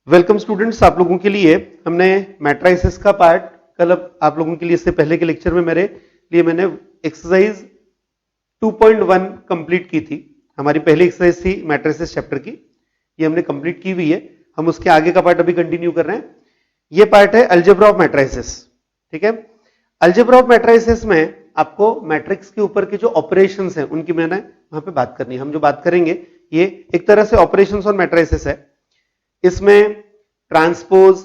Welcome students, आप लोगों के लिए हमने मैट्राइसेस का पार्ट कल आप लोगों के लिए इससे पहले के लेक्चर में मैंने एक्सरसाइज 2.1 कंप्लीट की थी। हमारी पहली एक्सरसाइज थी मैट्राइसेस चैप्टर की, ये हमने कंप्लीट की हुई है। हम उसके आगे का पार्ट अभी कंटिन्यू कर रहे हैं। ये पार्ट है अलजेब्रा ऑफ मैट्राइसेस। ठीक है, अलजेब्रा ऑफ मैट्राइसेस में आपको मैट्रिक्स के ऊपर के जो ऑपरेशंस हैं उनकी मैंने वहां पे बात करनी है। हम जो बात करेंगे ये एक तरह से ऑपरेशंस ऑन मैट्राइसेस है। इसमें ट्रांसपोज,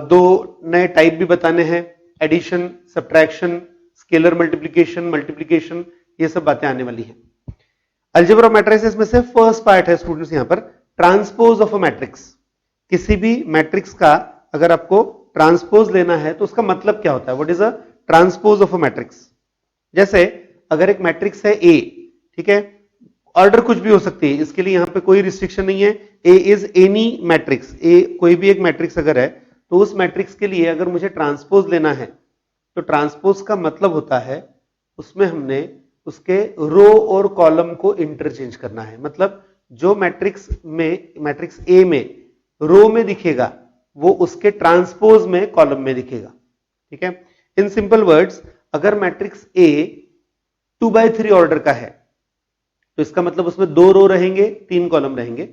दो नए टाइप भी बताने हैं, एडिशन, सब्ट्रैक्शन, स्केलर मल्टीप्लिकेशन, ये सब बातें आने वाली हैं। अलजेब्रा ऑफ मैट्रिसेस में से फर्स्ट पार्ट है स्टूडेंट्स यहां पर ट्रांसपोज ऑफ अ मैट्रिक्स। किसी भी मैट्रिक्स का अगर आपको ट्रांसपोज लेना है तो उसका मतलब क्या होता है, what is a transpose of a matrix. जैसे अगर एक मैट्रिक्स है ए, ठीक है, ऑर्डर कुछ भी हो सकती है, इसके लिए यहां पे कोई रिस्ट्रिक्शन नहीं है। ए इज एनी मैट्रिक्स, ए कोई भी एक मैट्रिक्स अगर है तो उस मैट्रिक्स के लिए अगर मुझे ट्रांसपोज लेना है तो ट्रांसपोज का मतलब होता है उसमें हमने उसके रो और कॉलम को इंटरचेंज करना है। मतलब जो मैट्रिक्स ए में रो में दिखेगा वो उसके ट्रांसपोज में कॉलम में दिखेगा। ठीक है, इन सिंपल वर्ड्स, अगर मैट्रिक्स ए 2/3 ऑर्डर का है तो इसका मतलब उसमें 2 रो रहेंगे, 3 कॉलम रहेंगे,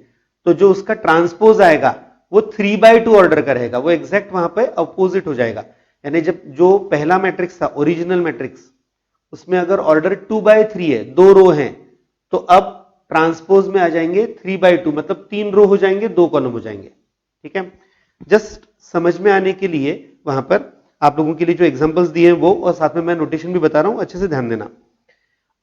तो जो उसका ट्रांसपोज आएगा वो 3/2 ऑर्डर का रहेगा। वो एग्जैक्ट वहां पे अपोजिट हो जाएगा। यानी जब जो पहला मैट्रिक्स था ओरिजिनल मैट्रिक्स, उसमें अगर ऑर्डर 2/3 है, 2 रो हैं, तो अब ट्रांसपोज में आ जाएंगे 3/2, मतलब 3 रो हो जाएंगे, 2 कॉलम हो जाएंगे। ठीक है, जस्ट समझ में आने के लिए वहां पर आप लोगों के लिए जो एग्जांपल्स दिए हैं वो, और साथ में मैं नोटेशन भी बता रहा हूं, अच्छे से ध्यान देना।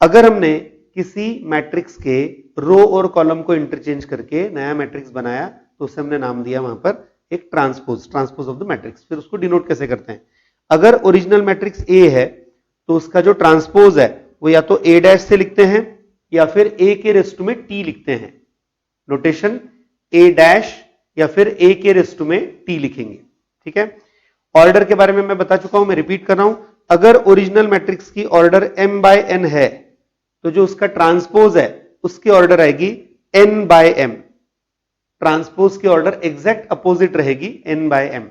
अगर हमने किसी मैट्रिक्स के रो और कॉलम को इंटरचेंज करके नया मैट्रिक्स बनाया तो उसे हमने नाम दिया वहां पर एक ट्रांसपोज ऑफ द मैट्रिक्स। फिर उसको डिनोट कैसे करते हैं, अगर ओरिजिनल मैट्रिक्स ए है तो उसका जो ट्रांसपोज है वो या तो ए डैश से लिखते हैं या फिर ए के रेस्ट में टी लिखते हैं। नोटेशन ए डैश या फिर ए के रेस्ट में टी लिखेंगे। ठीक है, ऑर्डर के बारे में मैं बता चुका हूं, मैं रिपीट कर रहा हूं। अगर ओरिजिनल मैट्रिक्स की ऑर्डर m/n है तो जो उसका ट्रांसपोज है उसकी ऑर्डर आएगी n/m। ट्रांसपोज की ऑर्डर एग्जैक्ट अपोजिट रहेगी n/m।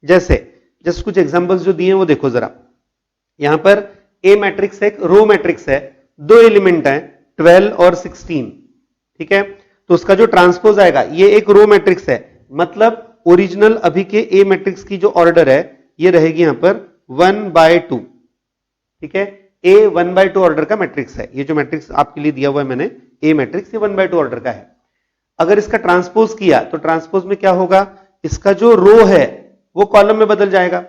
जैसे जस्ट कुछ एग्जांपल्स जो दिए हैं वो देखो जरा। यहां पर ए मैट्रिक्स एक रो मैट्रिक्स है, 2 एलिमेंट है 12 और 16। ठीक है, तो उसका जो ट्रांसपोज आएगा, ये एक रो मैट्रिक्स है, मतलब ओरिजिनल अभी के ए मैट्रिक्स की जो ऑर्डर है ये रहेगी यहां पर 1/2। ठीक है, ए 1/2 ऑर्डर का मैट्रिक्स है। ये जो मैट्रिक्स आपके लिए दिया हुआ है मैंने, ए मैट्रिक्स, ये 1/2 ऑर्डर का है। अगर इसका ट्रांसपोज किया तो ट्रांसपोज में क्या होगा, इसका जो रो है वो कॉलम में बदल जाएगा।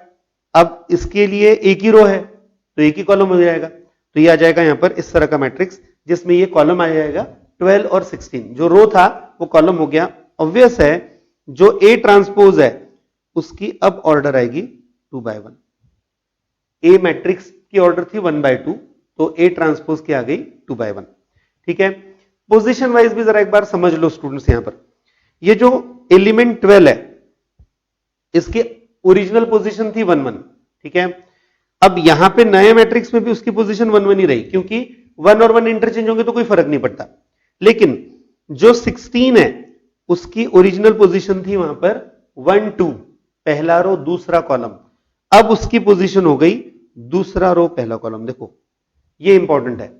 अब इसके लिए एक ही रो है तो एक ही कॉलम हो जाएगा, तो ये आ जाएगा यहां पर इस तरह का मैट्रिक्स जिसमें ये कॉलम आ जाएगा 12 और 16। जो रो था वो कॉलम हो गया। ऑब्वियस है जो ए ट्रांसपोज है उसकी अब ऑर्डर आएगी 2/1। ए मैट्रिक्स की ऑर्डर थी 1/2, तो ए ट्रांसपोज की आ गई 2/1। ठीक है, पोजीशन वाइज भी जरा एक बार समझ लो स्टूडेंट्स। यहां पर ये जो एलिमेंट 12 है इसकी ओरिजिनल पोजीशन थी 1 1। ठीक है, अब यहां पे नए मैट्रिक्स में भी उसकी पोजीशन 1 1 ही रही, क्योंकि 1 और 1 इंटरचेंज होंगे तो कोई फर्क नहीं पड़ता। लेकिन जो 16 है उसकी ओरिजिनल पोजीशन थी वहां पर 1 2, पहला रो दूसरा कॉलम। अब उसकी पोजीशन हो गई दूसरा रो पहला कॉलम। देखो ये इंपॉर्टेंट है,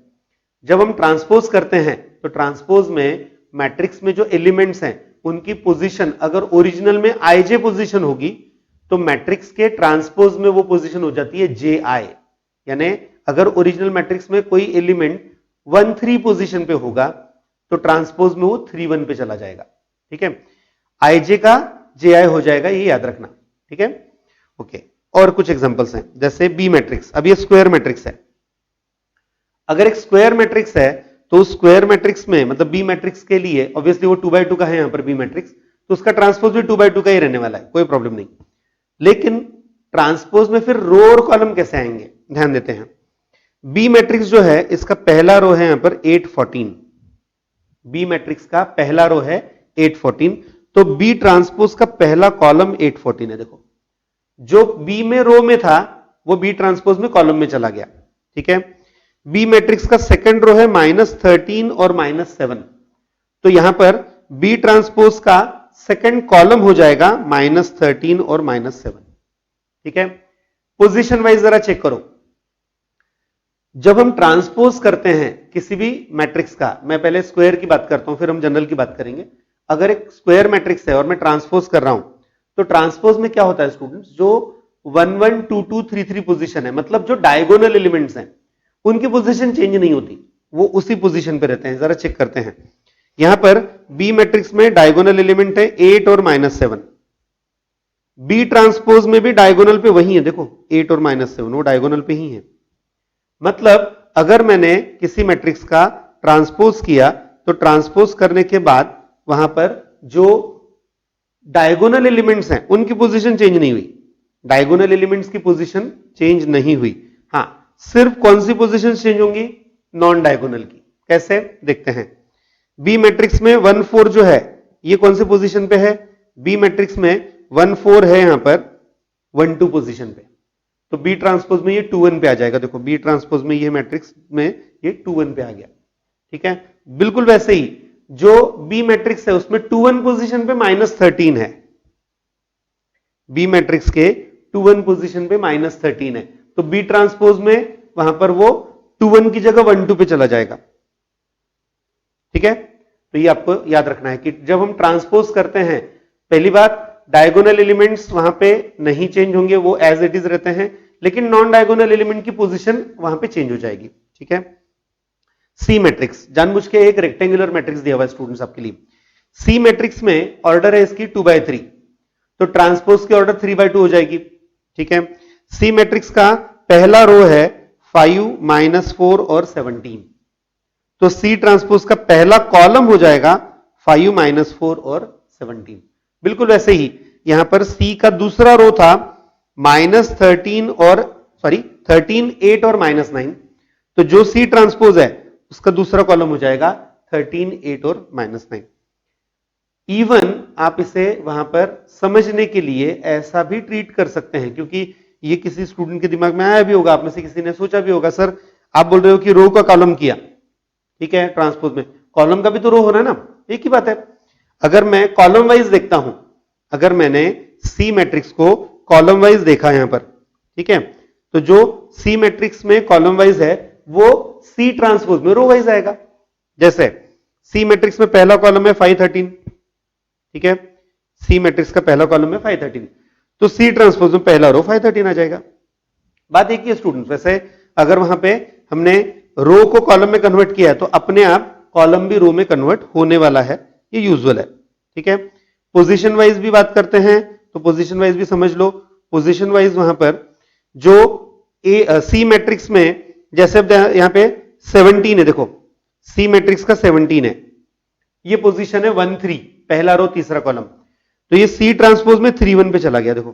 जब हम ट्रांसपोज करते हैं तो ट्रांसपोज में मैट्रिक्स में जो एलिमेंट्स हैं उनकी पोजीशन अगर ओरिजिनल में आईजे पोजीशन होगी तो मैट्रिक्स के ट्रांसपोज में वो पोजीशन हो जाती है जे आई। यानी अगर ओरिजिनल मैट्रिक्स में कोई एलिमेंट 1 3 पोजीशन पे होगा तो ट्रांसपोज में वो 3 1 पे चला जाएगा। ठीक है, आईजे का जे आई हो जाएगा, ये याद रखना। ठीक है, ओके। और कुछ एग्जांपल्स हैं, जैसे बी मैट्रिक्स। अब ये स्क्वायर मैट्रिक्स है। अगर एक स्क्वायर मैट्रिक्स है तो स्क्वायर मैट्रिक्स में, मतलब बी मैट्रिक्स के लिए ऑब्वियसली वो 2/2 का है यहां पर बी मैट्रिक्स, तो उसका ट्रांसपोज भी 2/2 का ही रहने वाला है, कोई प्रॉब्लम नहीं। लेकिन ट्रांसपोज में फिर रो और कॉलम कैसे आएंगे, ध्यान देते हैं। बी मैट्रिक्स जो है इसका पहला रो है यहां पर 8 14। बी मैट्रिक्स का पहला रो है 8 14, तो बी ट्रांसपोज का पहला कॉलम 8 14 है। देखो जो बी में रो में था वो बी ट्रांसपोज में कॉलम में चला गया। ठीक है, बी मैट्रिक्स का सेकंड रो है -13 और -7, तो यहां पर बी ट्रांसपोज का सेकंड कॉलम हो जाएगा -13 और -7। ठीक है, पोजीशन वाइज जरा चेक करो। जब हम ट्रांसपोज करते हैं किसी भी मैट्रिक्स का, मैं पहले स्क्वायर की बात करता हूं फिर हम जनरल की बात करेंगे। अगर एक स्क्वायर मैट्रिक्स है और मैं ट्रांसपोज कर रहा हूं तो ट्रांसपोज में क्या होता है स्टूडेंट्स, जो 1 1 2 2 3 3 पोजीशन है, मतलब जो डायगोनल एलिमेंट्स हैं उनकी पोजीशन चेंज नहीं होती, वो उसी पोजीशन पे रहते हैं। जरा चेक करते हैं, यहां पर बी मैट्रिक्स में डायगोनल एलिमेंट है 8 और -7। बी ट्रांसपोज में भी डायगोनल पे वही है, देखो 8 और -7 वो डायगोनल पे ही है। मतलब अगर मैंने किसी मैट्रिक्स का ट्रांसपोज किया तो ट्रांसपोज करने के बाद वहां पर जो डायगोनल एलिमेंट्स हैं उनकी पोजीशन चेंज नहीं हुई, डायगोनल एलिमेंट्स की पोजीशन चेंज नहीं हुई। हां, सिर्फ कौन सी पोजीशन चेंज होंगी, नॉन डायगोनल की। कैसे देखते हैं, बी मैट्रिक्स में 1 4 जो है ये कौन सी पोजीशन पे है, बी मैट्रिक्स में 1 4 है यहां पर 1 2 पोजीशन पे, तो बी ट्रांसपोज में ये 2 1 पे आ जाएगा। देखो बी ट्रांसपोज में ये मैट्रिक्स में ये 2 1 पे आ गया। ठीक है, बिल्कुल वैसे ही जो बी मैट्रिक्स है उसमें 2 1 पोजीशन पे -13 है, बी मैट्रिक्स के 2 1 पोजीशन पे -13 है, तो बी ट्रांसपोज में वहां पर वो 2 1 की जगह 1 2 पे चला जाएगा। ठीक है, तो ये आपको याद रखना है कि जब हम ट्रांसपोज करते हैं, पहली बात डायगोनल एलिमेंट्स वहां पे नहीं चेंज होंगे, वो एज इट इज रहते हैं, लेकिन नॉन डायगोनल एलिमेंट की पोजीशन वहां पे चेंज हो जाएगी। ठीक है, सी मैट्रिक्स, जानबूझ के एक रेक्टेंगुलर मैट्रिक्स दिया हुआ है स्टूडेंट्स आपके लिए। सी मैट्रिक्स में ऑर्डर है इसकी 2/3, तो ट्रांसपोज की ऑर्डर 3/2 हो जाएगी। ठीक है, सी मैट्रिक्स का पहला रो है 5 -4 और 17, तो सी ट्रांसपोज का पहला कॉलम हो जाएगा 5 -4 और 17। बिल्कुल वैसे ही यहां पर सी का दूसरा रो था -13 और 8 और -9, तो जो सी ट्रांसपोज है उसका दूसरा कॉलम हो जाएगा 13 8 और -9। इवन आप इसे वहां पर समझने के लिए ऐसा भी ट्रीट कर सकते हैं, क्योंकि ये किसी स्टूडेंट के दिमाग में आया भी होगा, आप में से किसी ने सोचा भी होगा, सर आप बोल रहे हो कि रो का कॉलम किया, ठीक है, ट्रांसपोज में कॉलम का भी तो रो हो रहा है ना, एक ही बात है। अगर मैं कॉलम वाइज देखता हूं, अगर मैंने सी मैट्रिक्स को कॉलम वाइज देखा यहां पर, ठीक है, तो जो सी मैट्रिक्स में कॉलम वाइज है वो सी ट्रांसपोज में रो वाइज आएगा। जैसे सी मैट्रिक्स में पहला कॉलम है 5 13, ठीक है, सी मैट्रिक्स का पहला कॉलम है 5 13, तो सी ट्रांसपोज में पहला रो 5 13 आ जाएगा। बात एक ही है स्टूडेंट, वैसे अगर वहां पे हमने रो को कॉलम में कन्वर्ट किया है तो अपने आप कॉलम भी रो में कन्वर्ट होने वाला है, ये यूजुअल है। ठीक है, पोजीशन वाइज भी बात करते हैं तो पोजीशन वाइज भी समझ लो। पोजीशन वाइज वहां पर जो सी मैट्रिक्स में, जैसे अब यहां पे 17 है, देखो सी मैट्रिक्स का 17 है, ये पोजीशन है 1 3, पहला रो तीसरा कॉलम, तो ये सी ट्रांसपोज में 3 1 पे चला गया, देखो।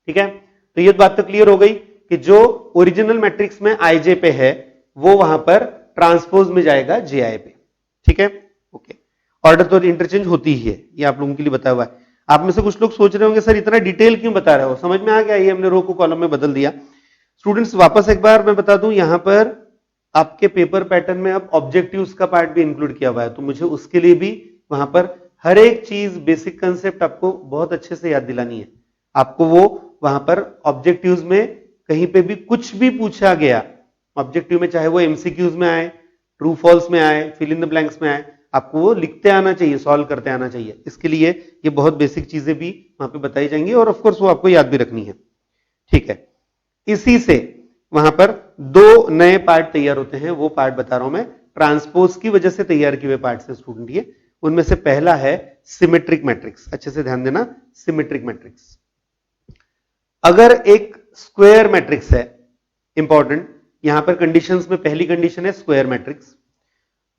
ठीक है, तो ये बात तो क्लियर हो गई कि जो ओरिजिनल मैट्रिक्स में आईजे पे है वो वहां पर ट्रांसपोज में जाएगा जेआई पे। ठीक है, ओके, ऑर्डर तो इंटरचेंज होती ही है, ये आप लोगों के लिए बताया हुआ है। आप में से कुछ लोग सोच रहे होंगे सर इतना डिटेल क्यों बता रहे हो, समझ में आ गया, ये हमने रो को कॉलम में बदल दिया। स्टूडेंट्स वापस एक बार मैं बता दूं, यहां पर आपके पेपर पैटर्न में अब ऑब्जेक्टिव्स का पार्ट भी इंक्लूड किया हुआ है, तो मुझे उसके लिए भी वहां पर हर एक चीज, बेसिक कंसेप्ट आपको बहुत अच्छे से याद दिलानी है। आपको वो वहां पर ऑब्जेक्टिव्स में कहीं पे भी कुछ भी पूछा गया, ऑब्जेक्टिव में चाहे वो एमसीक्यूज में आए, ट्रू फॉल्स में आए, फिल इन द ब्लैंक्स में आए, आपको वो लिखते आना चाहिए, सॉल्व करते आना चाहिए। इसके लिए ये बहुत बेसिक चीजें भी वहां पे बताई जाएंगी और ऑफकोर्स वो आपको याद भी रखनी है। ठीक है, इसी से वहां पर 2 नए पार्ट तैयार होते हैं, वो पार्ट बता रहा हूं मैं, ट्रांसपोज की वजह से तैयार किए हुए पार्ट से स्टूडेंट। ये उनमें से पहला है सिमेट्रिक मैट्रिक्स, अच्छे से ध्यान देना, सिमेट्रिक मैट्रिक्स। अगर एक स्क्वायर मैट्रिक्स है, इंपॉर्टेंट, यहां पर कंडीशंस में पहली कंडीशन है स्क्वायर मैट्रिक्स,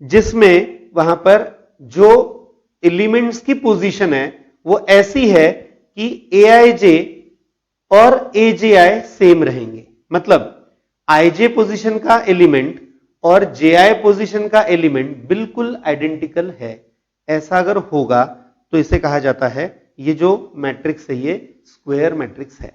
जिसमें वहां पर जो एलिमेंट्स की पोजीशन है वो ऐसी है कि एआईजे और एजेआई सेम रहेंगे। मतलब आईजे पोजीशन का एलिमेंट और जेआई पोजीशन का एलिमेंट बिल्कुल आइडेंटिकल है। ऐसा अगर होगा तो इसे कहा जाता है, ये जो मैट्रिक्स है ये स्क्वायर मैट्रिक्स है।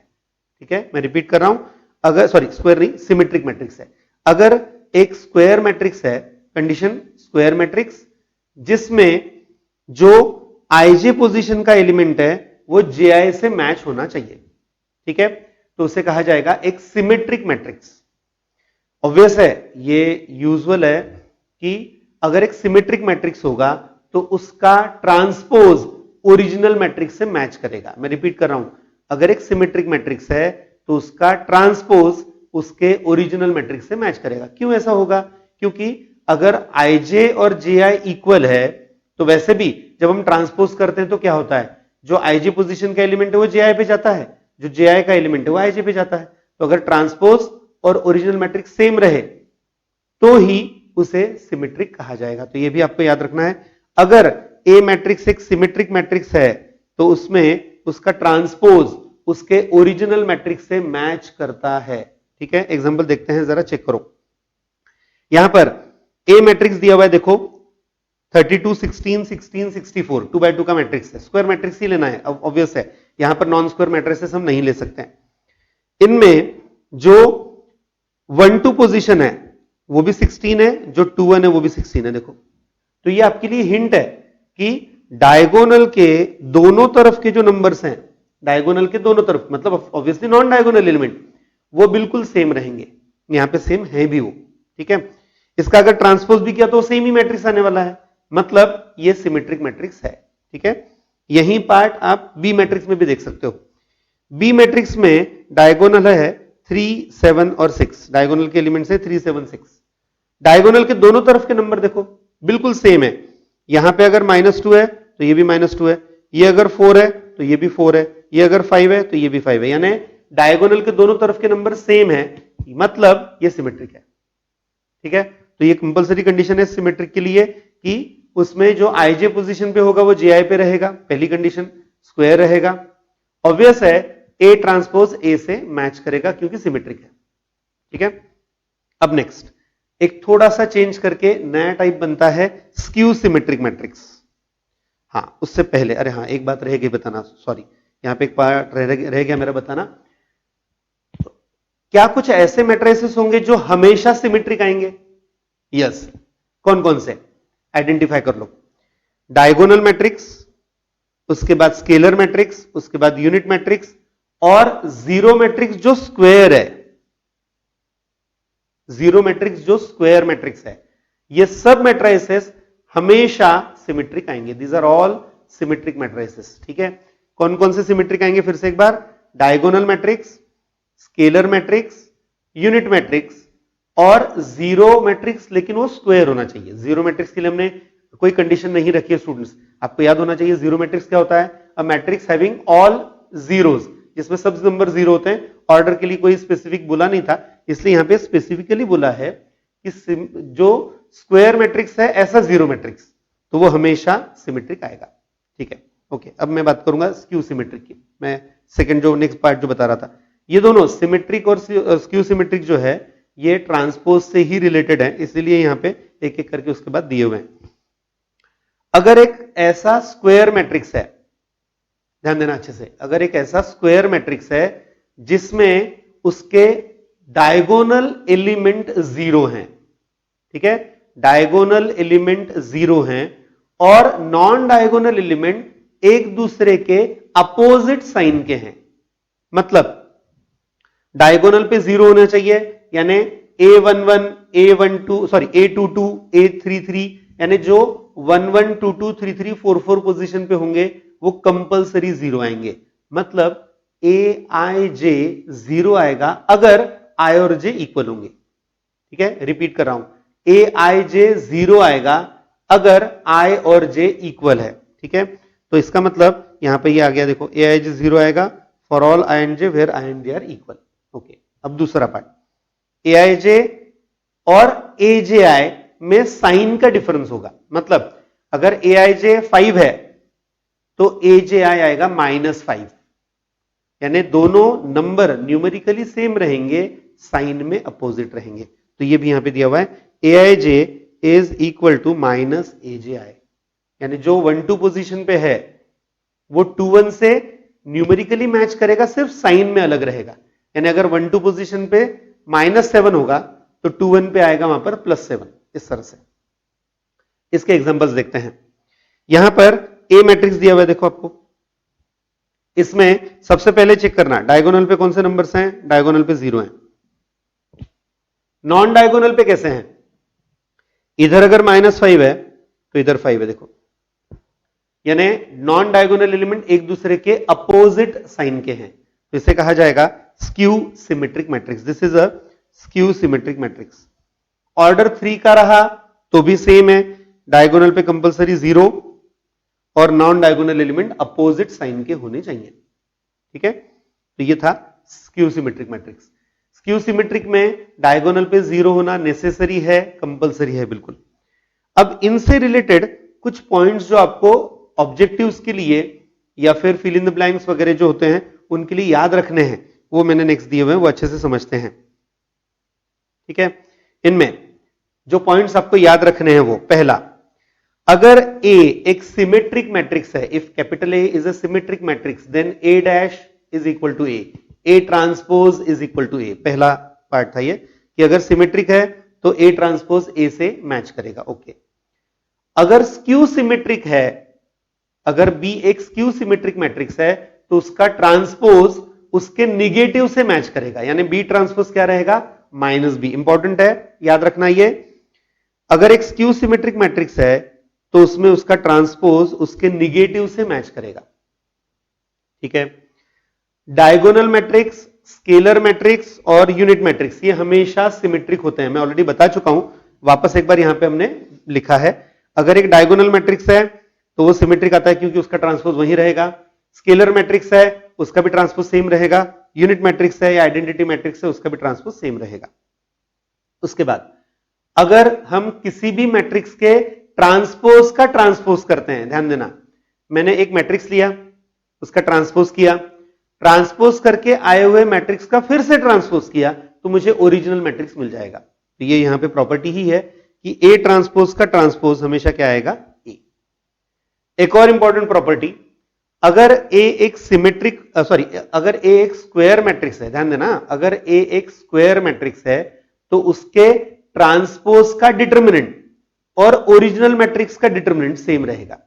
ठीक है, मैं रिपीट कर रहा हूं, अगर स्क्वायर नहीं, सिमेट्रिक मैट्रिक्स है। अगर एक स्क्वायर मैट्रिक्स है, कंडीशन स्क्वायर मैट्रिक्स, जिसमें जो आईजे पोजीशन का एलिमेंट है वो जेआई से मैच होना चाहिए, ठीक है, तो उसे कहा जाएगा एक सिमेट्रिक मैट्रिक्स। ऑब्वियस है, ये यूजुअल है कि अगर एक सिमेट्रिक मैट्रिक्स होगा तो उसका ट्रांसपोज ओरिजिनल मैट्रिक्स से मैच करेगा। मैं रिपीट कर रहा हूं, अगर एक सिमेट्रिक मैट्रिक्स है तो उसका ट्रांसपोज उसके ओरिजिनल मैट्रिक्स से मैच करेगा। क्यों ऐसा होगा? क्योंकि अगर आईजे और जेआई इक्वल है तो वैसे भी जब हम ट्रांसपोज करते हैं तो क्या होता है, जो आईजे पोजीशन का एलिमेंट है वो जेआई पे जाता है, जो जेआई का एलिमेंट है वो आईजे पे जाता है। तो अगर ट्रांसपोज और ओरिजिनल मैट्रिक्स सेम रहे तो ही उसे सिमेट्रिक कहा जाएगा। तो यह भी आपको याद रखना है, अगर ए मैट्रिक्स एक सिमेट्रिक मैट्रिक्स है तो उसमें उसका ट्रांसपोज उसके ओरिजिनल मैट्रिक्स से मैच करता है, ठीक है। एग्जांपल देखते हैं, जरा चेक करो। यहां पर ए मैट्रिक्स दिया हुआ है, देखो 32 16 16 64 2 by 2 का मैट्रिक्स है, स्क्वायर मैट्रिक्स ही लेना है, ऑब्वियस है, यहां पर नॉन स्क्वायर मैट्रिक्सेस हम नहीं ले सकते हैं। इनमें जो 1 2 पोजीशन है वो भी 16 है, जो 2 1 है वो भी 16 है। देखो, तो ये आपके लिए हिंट है कि डायगोनल के दोनों तरफ के जो नंबर्स हैं, डायगोनल के दोनों तरफ मतलब ऑब्वियसली नॉन डायगोनल एलिमेंट, वो बिल्कुल सेम रहेंगे। यहां पे सेम है भी वो, ठीक है। इसका अगर ट्रांसपोज भी किया तो सेम ही मैट्रिक्स आने वाला है, मतलब ये सिमेट्रिक मैट्रिक्स है, ठीक है। यही पार्ट आप बी मैट्रिक्स में भी देख सकते हो। बी मैट्रिक्स में डायगोनल है 3 7 और 6, डायगोनल के एलिमेंट्स है 3 7 6। डायगोनल के दोनों तरफ के नंबर देखो बिल्कुल सेम है। यहां पे अगर -2 है तो ये भी -2 है, ये अगर 4 है तो ये भी 4 है, ये अगर 5 है तो ये भी 5 है, यानी डायगोनल के दोनों तरफ के नंबर सेम है, मतलब ये सिमेट्रिक है, ठीक है। तो ये कंपलसरी कंडीशन है सिमेट्रिक के लिए कि उसमें जो आईजे पोजीशन पे होगा वो जेआई पे रहेगा, पहली कंडीशन, स्क्वायर रहेगा। ऑब्वियस है ए ट्रांसपोज ए से मैच करेगा क्योंकि सिमेट्रिक है, ठीक है। अब नेक्स्ट एक थोड़ा सा चेंज करके नया टाइप बनता है स्क्यू सिमेट्रिक मैट्रिक्स। हाँ, उससे पहले अरे हाँ, एक बात रह गई बताना, सॉरी, यहां पे एक पार्ट रह गया मेरा बताना। क्या कुछ ऐसे मैट्रिसेस होंगे जो हमेशा सिमेट्रिक आएंगे? यस। कौन कौन से? आइडेंटिफाई कर लो। डायगोनल मैट्रिक्स, उसके बाद स्केलर मैट्रिक्स, उसके बाद यूनिट मैट्रिक्स और जीरो मैट्रिक्स जो स्क्वायर है, जीरो मैट्रिक्स जो स्क्वायर मैट्रिक्स है, ये सब मैट्रिसेस हमेशा सिमेट्रिक आएंगे। These are all symmetric matrices, ठीक है। कौन कौन से सिमेट्रिक आएंगे फिर से एक बार? Diagonal matrix, scalar matrix, unit matrix और जीरो मैट्रिक्स, लेकिन वो स्क्वायर होना चाहिए। जीरो मैट्रिक्स के लिए हमने कोई कंडीशन नहीं रखी है स्टूडेंट्स, आपको याद होना चाहिए जीरो मैट्रिक्स क्या होता है? A matrix having all zeros, जिसमें सब नंबर जीरो होते हैं। ऑर्डर के लिए कोई स्पेसिफिक बोला नहीं था, इसलिए यहां पे स्पेसिफिकली बोला है कि जो स्क्वायर मैट्रिक्स है ऐसा जीरो मैट्रिक्स, तो वो हमेशा सिमेट्रिक आएगा, ठीक है। ओके, अब मैं बात करूंगा स्क्यू सिमेट्रिक की। मैं सेकंड जो नेक्स्ट पार्ट जो बता रहा था, ये दोनों सिमेट्रिक और स्क्यू सिमेट्रिक जो है ये ट्रांसपोज से ही रिलेटेड है, इसीलिए यहां पे एक एक करके उसके बाद दिए हुए हैं। अगर एक ऐसा स्क्वायर मैट्रिक्स है, ध्यान देना अच्छे से, अगर एक ऐसा स्क्वायर मैट्रिक्स है जिसमें उसके डायगोनल एलिमेंट जीरो हैं, ठीक है, डायगोनल एलिमेंट जीरो हैं और नॉन डायगोनल एलिमेंट एक दूसरे के अपोजिट साइन के हैं, मतलब डायगोनल पे जीरो होना चाहिए, यानी A11 A12 sorry A22 A33, यानी जो 11 22 33 44 पोजीशन पे होंगे वो कंपलसरी जीरो आएंगे, मतलब AIJ जीरो आएगा अगर I और J इक्वल होंगे, ठीक है। रिपीट कर रहा हूं, AIJ जीरो आएगा अगर I और J इक्वल है, ठीक है। तो इसका मतलब यहां पे ये आ गया, देखो AIJ जीरो आएगा for all I and J where I and J are equal. Okay, अब दूसरा पार्ट, AIJ और AJI में साइन का डिफरेंस होगा, मतलब अगर AIJ 5 है तो AJI आएगा -5, यानी दोनों नंबर न्यूमेरिकली सेम रहेंगे, साइन में अपोजिट रहेंगे। तो ये भी यहां पे दिया हुआ है, AIJ is equal to -AJI, यानी जो 1 2 पोजीशन पे है वो 2 1 से न्यूमेरिकली मैच करेगा, सिर्फ साइन में अलग रहेगा। यानी अगर 1 2 पोजीशन पे -7 होगा तो 2 1 पे आएगा वहां पर +7, इस तरह से। इसके एग्जांपल्स देखते हैं। यहां पर ए मैट्रिक्स दिया हुआ है, देखो आपको इसमें सबसे पहले चेक करना डायगोनल पे कौन से नंबर्स हैं, डायगोनल पे 0 हैं। नॉन डायगोनल पे कैसे हैं, इधर अगर -5 है तो इधर 5 है, देखो यानी नॉन डायगोनल एलिमेंट एक दूसरे के अपोजिट साइन के हैं, तो इसे कहा जाएगा skew symmetric matrix. This is a skew symmetric matrix. Order 3 का रहा तो भी सेम है, डायगोनल पे कंपलसरी 0 और non diagonal element opposite sign के होने चाहिए, ठीक है। तो ये था skew symmetric matrix. Skew symmetric में डायगोनल पे 0 होना नेसेसरी है, कंपलसरी है बिल्कुल। अब इनसे रिलेटेड कुछ पॉइंट्स जो आपको ऑब्जेक्टिव्स के लिए या फिर फिल इन द ब्लैंक्स वगैरह जो होते हैं उनके लिए याद रखने हैं, वो मैंने नेक्स्ट दिए हुए हैं, वो अच्छे से समझते हैं, ठीक है। इनमें जो पॉइंट्स आपको याद रखने हैं, वो पहला, अगर A एक सिमेट्रिक मैट्रिक्स है, if capital A is a symmetric matrix then A dash is equal to A transpose is equal to A। पहला पार्ट था ये कि अगर सिमेट्रिक है तो A ट्रांसपोज A से मैच करेगा, ओके। अगर स्क्यू सिमेट्रिक है, अगर B एक स्क्यू सिमेट्रिक मैट्रिक्स है तो उसका ट्रांसपोज उसके निगेटिव से मैच करेगा, यानी B ट्रांसपोज क्या रहेगा, -B। इंपॉर्टेंट है, याद रखना ये। अगर एक स्क्यू सिमेट्रिक मैट्रिक्स है तो उसमें उसका ट्रांसपोज उसके निगेटिव से मैच करेगा, ठीक है। डायगोनल मैट्रिक्स, स्केलर मैट्रिक्स और यूनिट मैट्रिक्स ये हमेशा सिमेट्रिक होते हैं, मैं ऑलरेडी बता चुका हूं, वापस एक बार यहां पे हमने लिखा है। अगर एक डायगोनल मैट्रिक्स है तो वो सिमेट्रिक आता है क्योंकि उसका ट्रांसपोज वहीं रहेगा। स्केलर मैट्रिक्स है उसका भी ट्रांसपोज सेम रहेगा। यूनिट मैट्रिक्स है या आइडेंटिटी मैट्रिक्स है उसका भी ट्रांसपोज सेम रहेगा। उसके बाद अगर हम किसी भी मैट्रिक्स के ट्रांसपोज का ट्रांसपोज करते हैं, ध्यान देना, मैंने एक मैट्रिक्स लिया, उसका ट्रांसपोज किया, ट्रांसपोज करके आए हुए मैट्रिक्स का फिर से ट्रांसपोज किया तो मुझे ओरिजिनल मैट्रिक्स मिल जाएगा। तो ये यहां पे प्रॉपर्टी ही है कि A ट्रांसपोज का ट्रांसपोज हमेशा क्या आएगा, A। एक और इंपॉर्टेंट प्रॉपर्टी, अगर A एक सिमेट्रिक अगर A एक स्क्वायर मैट्रिक्स है, ध्यान देना, अगर A एक स्क्वायर मैट्रिक्स है तो उसके ट्रांसपोज का डिटरमिनेंट और ओरिजिनल मैट्रिक्स का डिटरमिनेंट सेम रहेगा।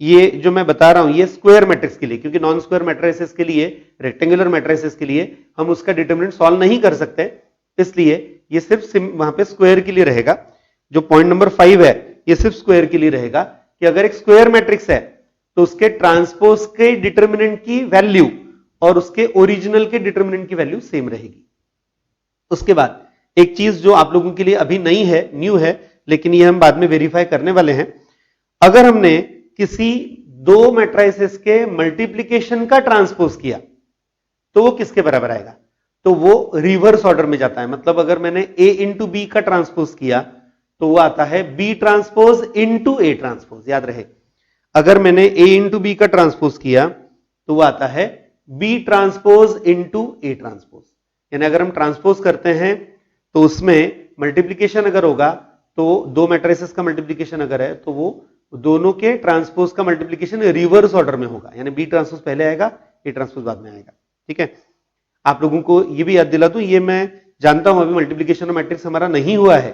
ये जो मैं बता रहा हूं ये स्क्वायर मैट्रिक्स के लिए, क्योंकि नॉन स्क्वायर मैट्रिसेस के लिए, रेक्टेंगुलर मैट्रिसेस के लिए हम उसका डिटरमिनेंट सॉल्व नहीं कर सकते, इसलिए ये सिर्फ वहां पे स्क्वायर के लिए रहेगा। जो पॉइंट नंबर 5 है ये सिर्फ स्क्वायर के लिए रहेगा कि अगर एक स्क्वायर मैट्रिक्स है तो उसके ट्रांसपोज के डिटरमिनेंट की वैल्यू और उसके ओरिजिनल के डिटरमिनेंट की वैल्यू सेम रहेगी। उसके बाद एक चीज जो आप लोगों के लिए अभी नहीं है, न्यू है, लेकिन ये हम बाद में वेरीफाई करने वाले हैं, अगर हमने किसी दो मैट्रिसेस के मल्टीप्लिकेशन का ट्रांसपोज किया तो वो किसके बराबर आएगा, तो वो रिवर्स ऑर्डर में जाता है। मतलब अगर मैंने A इंटू बी का ट्रांसपोज किया तो वो आता है B transpose into A transpose, याद रहे। अगर मैंने A इंटू बी का ट्रांसपोज किया तो वो आता है B transpose into A transpose. यानी अगर हम ट्रांसपोज करते हैं तो उसमें मल्टीप्लीकेशन अगर होगा तो दो मैट्रिसेस का मल्टीप्लीकेशन अगर है तो वो दोनों के ट्रांसपोज का मल्टीप्लीकेशन रिवर्स ऑर्डर में होगा, यानी B ट्रांसपोज पहले आएगा, A ट्रांसपोज बाद में आएगा, ठीक है। आप लोगों को ये भी याद दिला दूं, ये मैं जानता हूं अभी मल्टीप्लीकेशन ऑफ मैट्रिक्स हमारा नहीं हुआ है,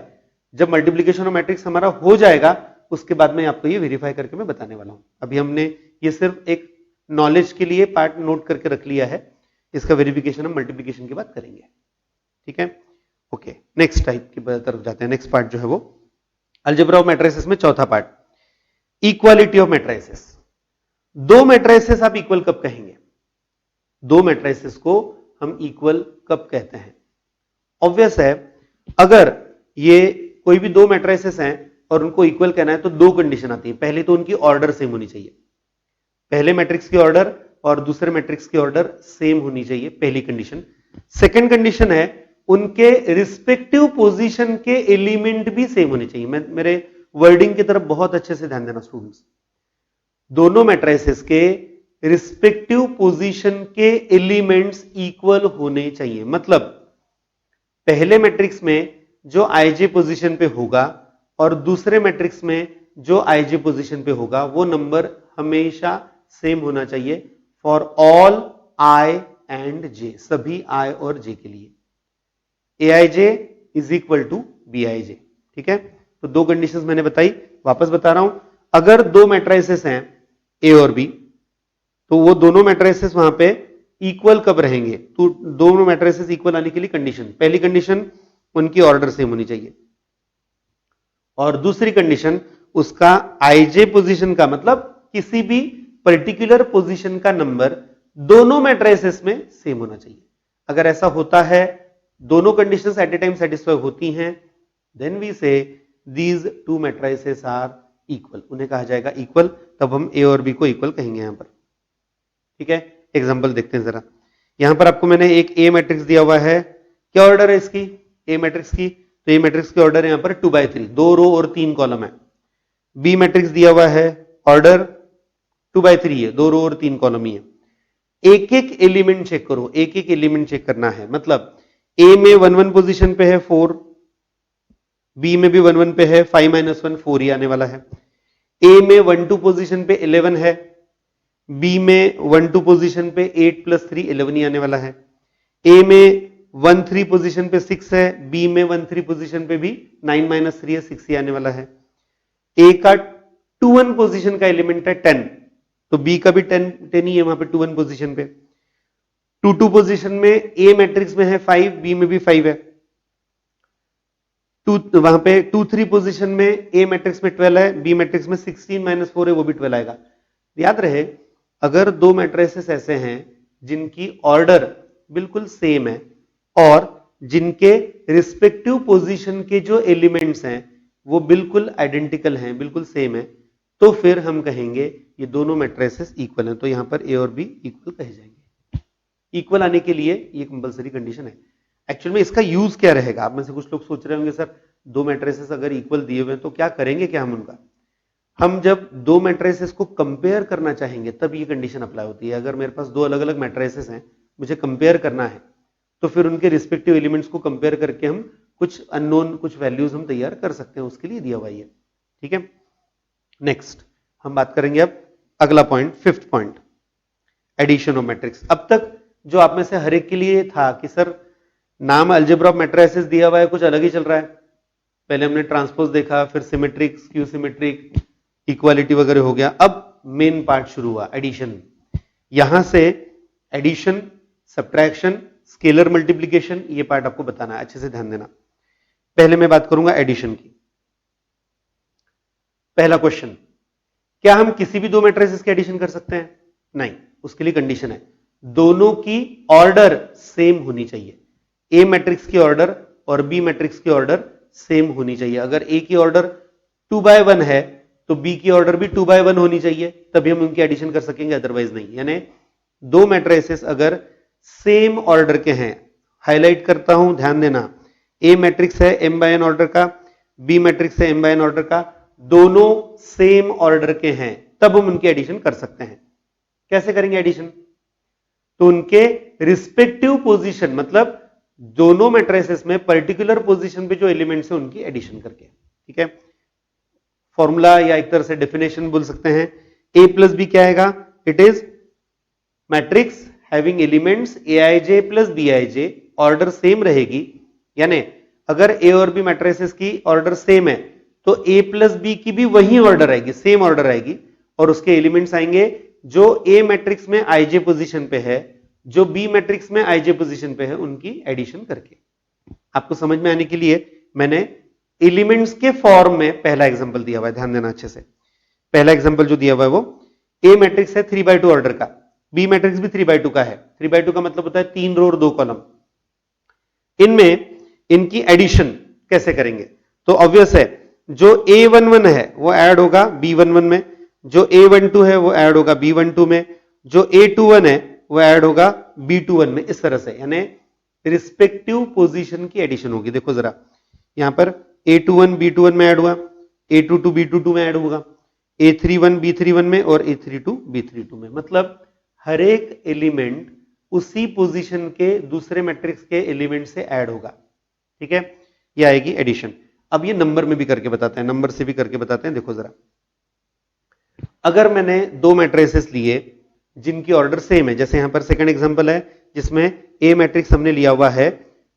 जब मल्टीप्लीकेशन ऑफ मैट्रिक्स हमारा हो जाएगा उसके बाद में आपको ये वेरीफाई करके मैं बताने वाला हूं। अभी हमने ये सिर्फ एक नॉलेज के लिए पार्ट नोट करके रख लिया है, इसका वेरिफिकेशन हम मल्टीप्लीकेशन के बाद करेंगे, ठीक है। ओके, नेक्स्ट टाइप की तरफ जाते हैं। नेक्स्ट पार्ट जो है वो अलजेब्रा ऑफ मैट्रिसेस में चौथा पार्ट, इक्वालिटी ऑफ मैट्रिसेस। दो मैट्रिसेस आप इक्वल कब कहेंगे, दो मैट्रिसेस को हम इक्वल कब कहते हैं? ऑब्वियस है, अगर ये कोई भी दो मैट्रिसेस हैं और उनको इक्वल कहना है तो दो कंडीशन आती है। पहले तो उनकी ऑर्डर सेम होनी चाहिए, पहले मैट्रिक्स की ऑर्डर और दूसरे मैट्रिक्स की ऑर्डर सेम होनी चाहिए, पहली कंडीशन। सेकंड कंडीशन है उनके रिस्पेक्टिव पोजीशन के एलिमेंट भी सेम होने चाहिए। मेरे वर्डिंग की तरफ बहुत अच्छे से ध्यान देना स्टूडेंट्स। दोनों मैट्रिसेस के रिस्पेक्टिव पोजीशन के एलिमेंट्स इक्वल होने चाहिए। मतलब पहले मैट्रिक्स में जो आईजे पोजीशन पे होगा और दूसरे मैट्रिक्स में जो आईजे पोजीशन पे होगा वो नंबर हमेशा सेम होना चाहिए for all I and J, सभी आई और जे के लिए। A I J is equal to B I J, ठीक है। तो दो कंडीशंस मैंने बताई, वापस बता रहा हूं। अगर दो मैट्रिसेस हैं ए और बी, तो वो दोनों मैट्रिसेस वहां पे इक्वल कब रहेंगे? तो दोनों मैट्रिसेस इक्वल आने के लिए कंडीशन, पहली कंडीशन उनकी ऑर्डर सेम होनी चाहिए, और दूसरी कंडीशन उसका आईजे पोजीशन का मतलब किसी भी पर्टिकुलर पोजीशन का नंबर दोनों मैट्रिसेस में सेम होना चाहिए। अगर ऐसा होता है, दोनों conditions at a time satisfy होती हैं, then we say these two matrices are equal, उन्हें कहा जाएगा इक्वल, तब हम ए और बी को इक्वल कहेंगे यहां पर। ठीक है, एग्जांपल देखते हैं जरा। यहां पर आपको मैंने एक ए मैट्रिक्स दिया हुआ है, क्या ऑर्डर है इसकी? ए मैट्रिक्स की, तो ए मैट्रिक्स की ऑर्डर यहां पर 2/3, 2 रो और 3 कॉलम है। बी मैट्रिक्स दिया हुआ है, ऑर्डर 2/3 है, 2 रो और 3 कॉलम ही है। एक एक एलिमेंट चेक करो, एक एक एलिमेंट चेक करना है, मतलब ए में 1 1 पोजीशन पे है 4, बी में भी 1 1 पे है 5 - 1 4 ही आने वाला है। ए में 1 2 पोजीशन पे 11 है, बी में 1 2 पोजीशन पे 8 + 3 11 ही आने वाला है। ए में 1 3 पोजीशन पे 6 है, बी में 1 3 पोजीशन पे भी 9 - 3 है, 6 ही आने वाला है। ए का 2 1 पोजीशन का एलिमेंट है 10, तो बी का भी 10 ही है वहां पे 2 1 पोजीशन पे। 2 2 पोजीशन में ए मैट्रिक्स में है 5, बी में भी 5 है। वहां पे 2 3 पोजीशन में ए मैट्रिक्स में 12 है, बी मैट्रिक्स में 16 - 4 है, वो भी 12 आएगा। याद रहे, अगर दो मैट्रिसेस ऐसे हैं जिनकी ऑर्डर बिल्कुल सेम है और जिनके रिस्पेक्टिव पोजीशन के जो एलिमेंट्स हैं वो बिल्कुल आइडेंटिकल हैं, बिल्कुल सेम है, तो फिर हम कहेंगे ये दोनों मैट्रिसेस इक्वल हैं, तो यहां पर ए और बी इक्वल कहे जाएंगे। इक्वल आने के लिए ये कंपलसरी कंडीशन है। एक्चुअल में इसका यूज क्या रहेगा? आप में से कुछ लोग सोच रहे होंगे सर दो मैट्रिसेस अगर इक्वल दिए हुए हैं तो क्या करेंगे, क्या हम उनका? हम जब दो मैट्रिसेस को कंपेयर करना चाहेंगे तब ये कंडीशन अप्लाई होती है। अगर मेरे पास दो अलग अलग मैट्रिसेस हैं, मुझे कंपेयर करना है, तो फिर उनके रिस्पेक्टिव एलिमेंट्स को कंपेयर करके हम कुछ अननोन कुछ वैल्यूज हम तैयार कर सकते हैं, उसके लिए दिया हुआ है। ठीक है, नेक्स्ट हम बात करेंगे अब अगला point, 5th point, addition of matrix. अब तक जो आप में से हर एक के लिए था कि सर नाम अलजेब्रा ऑफ मैट्रिसेस दिया हुआ है, कुछ अलग ही चल रहा है। पहले हमने ट्रांसपोज देखा, फिर सिमेट्रिक, स्क्यू सिमेट्रिक, इक्वालिटी वगैरह हो गया। अब मेन पार्ट शुरू हुआ, एडिशन। यहां से एडिशन, सब्ट्रैक्शन, स्केलर मल्टीप्लीकेशन, ये पार्ट आपको बताना है, अच्छे से ध्यान देना। पहले मैं बात करूंगा एडिशन की। पहला क्वेश्चन, क्या हम किसी भी दो मैट्रिसेस की एडिशन कर सकते हैं? नहीं, उसके लिए कंडीशन है दोनों की ऑर्डर सेम होनी चाहिए। ए मैट्रिक्स की ऑर्डर और बी मैट्रिक्स की ऑर्डर सेम होनी चाहिए। अगर ए की ऑर्डर 2/1 है तो बी की ऑर्डर भी 2/1 होनी चाहिए, तभी हम उनकी एडिशन कर सकेंगे, अदरवाइज नहीं। यानी दो मैट्रिसेस अगर सेम ऑर्डर के हैं, हाईलाइट करता हूं, ध्यान देना, ए मैट्रिक्स है m/n ऑर्डर का, बी मैट्रिक्स है m/n ऑर्डर का, दोनों सेम ऑर्डर के हैं, तब हम उनकी एडिशन कर सकते हैं। कैसे करेंगे एडिशन? तो उनके रिस्पेक्टिव पोजीशन, मतलब दोनों मैट्रिसेस में पर्टिकुलर पोजीशन पे जो एलिमेंट्स हैं उनकी एडिशन करके। ठीक है, फॉर्मूला या एक तरह से डेफिनेशन बोल सकते हैं, a + b क्या आएगा? It is matrix having elements aij + bij, order same रहेगी। यानी अगर a और b मैट्रिसेस की ऑर्डर सेम है तो a + b की भी वही ऑर्डर आएगी, सेम ऑर्डर आएगी, और उसके एलिमेंट्स आएंगे जो a मैट्रिक्स में ij पोजीशन पे है, जो b मैट्रिक्स में ij पोजीशन पे है, उनकी एडिशन करके। आपको समझ में आने के लिए मैंने एलिमेंट्स के फॉर्म में पहला एग्जांपल दिया हुआ है, ध्यान देना अच्छे से। पहला एग्जांपल जो दिया हुआ है वो a मैट्रिक्स है 3/2 ऑर्डर का, b मैट्रिक्स भी 3/2 का है। 3/2 का मतलब होता है 3 रो और 2 कॉलम। इनमें इनकी एडिशन कैसे करेंगे? तो ऑब्वियस है, जो a11 है वो ऐड होगा b11 में, जो a12 है वो ऐड होगा b12 में, जो a21 है वो ऐड होगा b21 में, इस तरह से। यानी रिस्पेक्टिव पोजीशन की एडिशन होगी। देखो जरा, यहां पर a21 b21 में ऐड हुआ, a22 b22 में ऐड होगा, a31 b31 में और a32 b32 में। मतलब हर एक एलिमेंट उसी पोजीशन के दूसरे मैट्रिक्स के एलिमेंट से ऐड होगा। ठीक है, ये आएगी एडिशन। अब ये नंबर में भी करके बताते हैं, नंबर से भी करके बताते हैं। देखो जरा, अगर मैंने दो मैट्रिसेस लिए जिनकी ऑर्डर सेम है, जैसे यहां पर सेकंड एग्जांपल है जिसमें ए मैट्रिक्स हमने लिया हुआ है,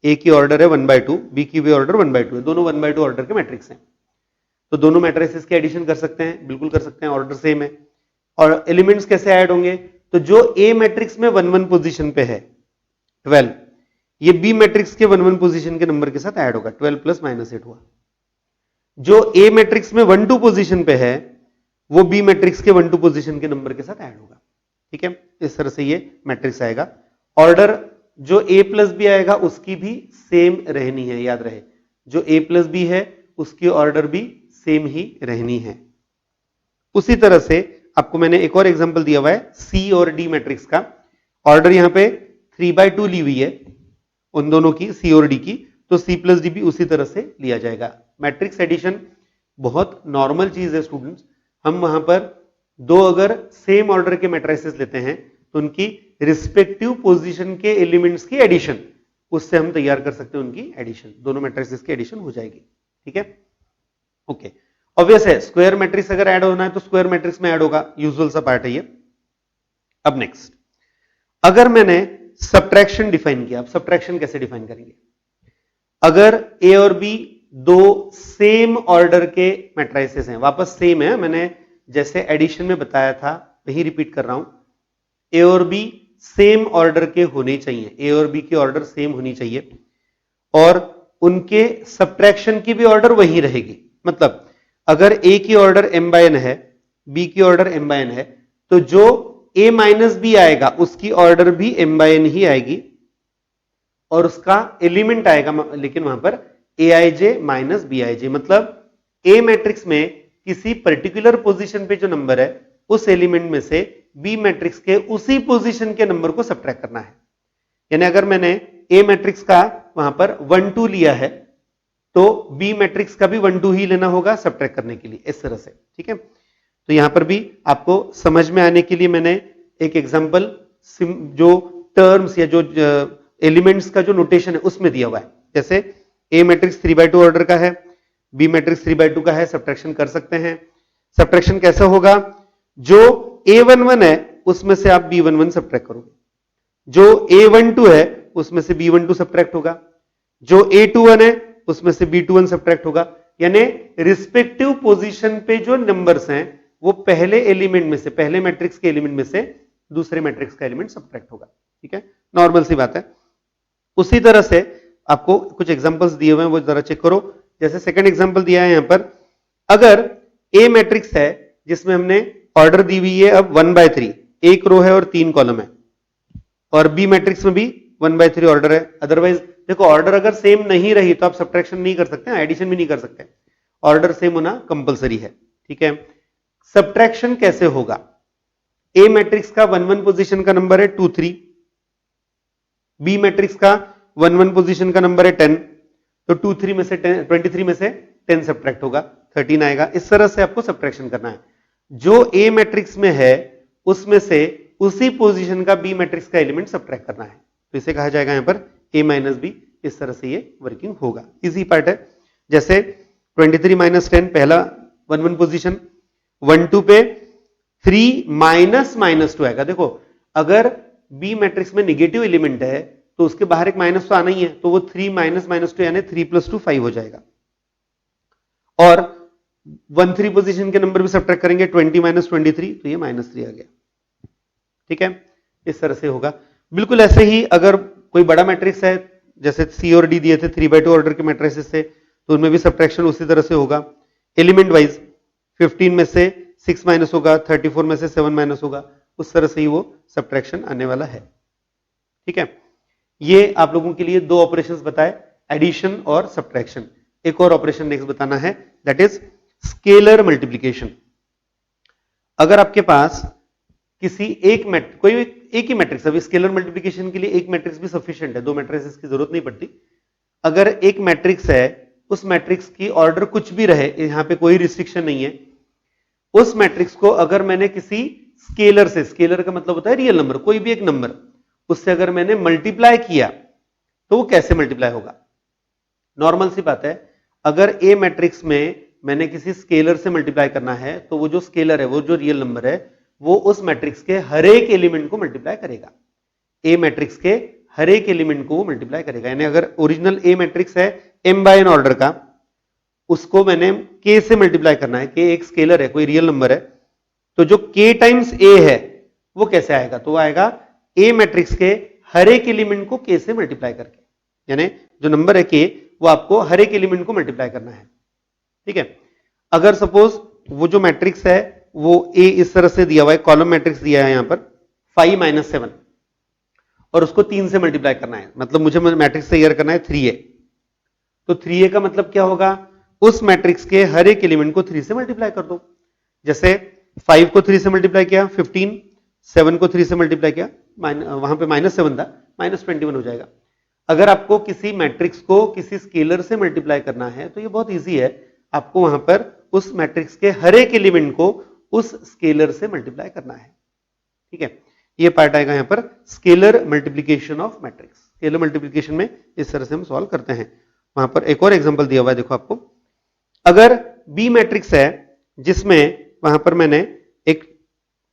ए की ऑर्डर है 1/2, बी की भी ऑर्डर 1/2 है, दोनों 1/2 ऑर्डर के मैट्रिक्स हैं, तो दोनों मैट्रिसेस की एडिशन कर सकते हैं, बिल्कुल कर सकते हैं, ऑर्डर सेम है। और एलिमेंट्स कैसे ऐड होंगे, तो जो ए मैट्रिक्स में 1 1 पोजीशन पे है 12, ये बी मैट्रिक्स के 1 1 पोजीशन के नंबर के साथ ऐड होगा, 12 प्लस -8 हुआ। जो ए मैट्रिक्स में 1 2 पोजीशन पे है वो बी मैट्रिक्स के 1 2 पोजीशन के नंबर के साथ ऐड होगा। ठीक है, इस तरह से ये मैट्रिक्स आएगा। ऑर्डर जो ए प्लस बी आएगा उसकी भी सेम रहनी है, याद रहे, जो ए प्लस बी है उसकी ऑर्डर भी सेम ही रहनी है। उसी तरह से आपको मैंने एक और एग्जांपल दिया हुआ है सी और डी मैट्रिक्स का। ऑर्डर यहां पे 3/2 ली हुई है उन दोनों की, सी और डी की, तो सी प्लस डी भी उसी तरह से लिया जाएगा। मैट्रिक्स एडिशन बहुत नॉर्मल चीज है स्टूडेंट्स। हम वहां पर दो अगर सेम ऑर्डर के मैट्रिसेस लेते हैं तो उनकी रिस्पेक्टिव पोजीशन के एलिमेंट्स की एडिशन, उससे हम तैयार कर सकते हैं उनकी एडिशन, दोनों मैट्रिसेस की एडिशन हो जाएगी। ठीक है, ओके। ऑब्वियस है स्क्वायर मैट्रिक्स अगर ऐड होना है तो स्क्वायर मैट्रिक्स में ऐड होगा, यूजुअल सा पार्ट है ये। अब नेक्स्ट, अगर मैंने सब्ट्रैक्शन डिफाइन किया, अब सब्ट्रैक्शन कैसे डिफाइन करेंगे? अगर ए और बी दो सेम ऑर्डर के मैट्रिसेस हैं, वापस सेम है, मैंने जैसे एडिशन में बताया था वही रिपीट कर रहा हूं, ए और बी सेम ऑर्डर के होने चाहिए, ए और बी की ऑर्डर सेम होनी चाहिए और उनके सब्ट्रैक्शन की भी ऑर्डर वही रहेगी। मतलब अगर ए की ऑर्डर m/n है, बी की ऑर्डर m/n है, तो जो a माइनस बी आएगा उसकी ऑर्डर भी m/n ही आएगी और उसका एलिमेंट आएगा लेकिन वहां पर aij माइनस bij। मतलब ए मैट्रिक्स में किसी पर्टिकुलर पोजीशन पे जो नंबर है उस एलिमेंट में से बी मैट्रिक्स के उसी पोजीशन के नंबर को सब्ट्रैक्ट करना है। यानी अगर मैंने ए मैट्रिक्स का वहां पर 1 2 लिया है तो बी मैट्रिक्स का भी 1 2 ही लेना होगा सब्ट्रैक्ट करने के लिए, इस तरह से। ठीक है, तो यहां पर भी आपको समझ में आने के लिए मैंने एक एग्जांपल जो टर्म्स या जो एलिमेंट्स का जो नोटेशन है उसमें दिया हुआ है। जैसे ए मैट्रिक्स 3/2 ऑर्डर का है, बी मैट्रिक्स 3/2 का है, सब्ट्रैक्शन कर सकते हैं। सब्ट्रैक्शन कैसा होगा? जो a11 है उसमें से आप b11 सब्ट्रैक्ट करोगे, जो a12 है उसमें से b12 सब्ट्रैक्ट होगा, जो a21 है उसमें से b21 सब्ट्रैक्ट होगा। यानी रिस्पेक्टिव पोजीशन पे जो नंबर्स हैं वो पहले एलिमेंट में से, पहले मैट्रिक्स के एलिमेंट में से दूसरे मैट्रिक्स का एलिमेंट सब्ट्रैक्ट होगा। ठीक है, नॉर्मल सी बात है। उसी तरह से आपको कुछ एग्जांपल्स दिए हुए हैं वो जरा चेक करो। जैसे सेकंड एग्जांपल दिया है यहां पर, अगर ए मैट्रिक्स है जिसमें हमने ऑर्डर दी हुई है अब 1/3, एक रो है और 3 कॉलम है, और बी मैट्रिक्स में भी 1/3 ऑर्डर है। अदरवाइज देखो ऑर्डर अगर सेम नहीं रही तो आप सब्ट्रैक्शन नहीं कर सकते, एडिशन भी नहीं कर सकते, ऑर्डर सेम होना कंपलसरी है। ठीक है, सब्ट्रैक्शन कैसे होगा? ए मैट्रिक्स का 1 1 पोजीशन का नंबर है 2 3, बी मैट्रिक्स का 1 1 पोजीशन का नंबर है 10, तो 2 3 में से 10, 23 में से 10 सब्ट्रैक्ट होगा, 13 आएगा। इस तरह से आपको सब्ट्रैक्शन करना है। जो ए मैट्रिक्स में है उसमें से उसी पोजीशन का बी मैट्रिक्स का एलिमेंट सब्ट्रैक्ट करना है, तो इसे कहा जाएगा यहां पर a माइनस बी। इस तरह से ये वर्किंग होगा, इजी पार्ट है। जैसे 23 माइनस 10 पहला 1 1 पोजीशन, 1 2 पे 3 माइनस -2 आएगा। देखो अगर बी मैट्रिक्स में निगेटिव एलिमेंट है तो उसके बाहर एक माइनस तो आना ही है, तो वो 3 माइनस -2 यानी 3 + 2 5 हो जाएगा। और 1 3 पोजीशन के नंबर भी सब्ट्रैक्ट करेंगे, 20 माइनस 23, तो ये -3 आ गया। ठीक है, इस तरह से होगा। बिल्कुल ऐसे ही अगर कोई बड़ा मैट्रिक्स है, जैसे सी और डी दिए थे 3/2 ऑर्डर के मैट्रिसेस से, तो उनमें भी सब्ट्रैक्शन उसी तरह से होगा, एलिमेंट वाइज। 15 में से 6 माइनस होगा, 34 में से 7 माइनस होगा, उस तरह से ही वो सब्ट्रैक्शन आने वाला है। ठीक है, ये आप लोगों के लिए दो ऑपरेशंस बताए, एडिशन और सब्ट्रैक्शन। एक और ऑपरेशन नेक्स्ट बताना है, दैट इज स्केलर मल्टीप्लिकेशन। अगर आपके पास किसी कोई एक ही मैट्रिक्स, अभी स्केलर मल्टीप्लिकेशन के लिए एक मैट्रिक्स भी सफिशिएंट है, दो मैट्रिक्स की जरूरत नहीं पड़ती। अगर एक मैट्रिक्स है, उस मैट्रिक्स की ऑर्डर कुछ भी रहे, यहां पे कोई रिस्ट्रिक्शन नहीं है, उस मैट्रिक्स को अगर मैंने किसी स्केलर से, स्केलर का मतलब होता है रियल नंबर, कोई भी एक नंबर, उससे अगर मैंने मल्टीप्लाई किया तो वो कैसे मल्टीप्लाई होगा? नॉर्मल सी बात है, अगर ए मैट्रिक्स में मैंने किसी स्केलर से मल्टीप्लाई करना है तो वो जो स्केलर है, वो जो रियल नंबर है, वो उस मैट्रिक्स के हर एक एलिमेंट को मल्टीप्लाई करेगा। ए मैट्रिक्स के हर एक एलिमेंट को वो मल्टीप्लाई करेगा। यानी अगर ओरिजिनल ए मैट्रिक्स है m/n ऑर्डर का, उसको मैंने k से मल्टीप्लाई करना है, k एक स्केलर है, कोई रियल नंबर है, तो जो k टाइम्स a है वो कैसे आएगा, तो वो आएगा a मैट्रिक्स के हर एक एलिमेंट को k से मल्टीप्लाई करके, यानी जो नंबर है k वो आपको हर एक एलिमेंट को मल्टीप्लाई करना है। ठीक है, अगर सपोज वो जो मैट्रिक्स है वो a इस तरह से दिया हुआ है, कॉलम मैट्रिक्स दिया है यहां पर 5 - 7 और उसको 3 से मल्टीप्लाई करना है, मतलब मुझे मैट्रिक्स तैयार करना है 3a, तो 3a का मतलब क्या होगा, उस मैट्रिक्स के हर एक एलिमेंट को 3 से मल्टीप्लाई कर दो। जैसे 5 को 3 से मल्टीप्लाई किया 15, 7 को 3 से मल्टीप्लाई किया, वहां पे -7 था, -21 हो जाएगा। अगर आपको किसी मैट्रिक्स को किसी स्केलर से मल्टीप्लाई करना है तो ये बहुत इजी है, आपको वहां पर उस मैट्रिक्स के हर एक एलिमेंट को उस स्केलर से मल्टीप्लाई करना है। ठीक है, ये पार्ट आएगा यहां पर scalar multiplication of matrix. Scalar multiplication में इस तरह से हम सॉल्व करते हैं। वहां पर एक और एग्जांपल दिया हुआ है, देखो आपको, अगर बी मैट्रिक्स है जिसमें वहां पर मैंने एक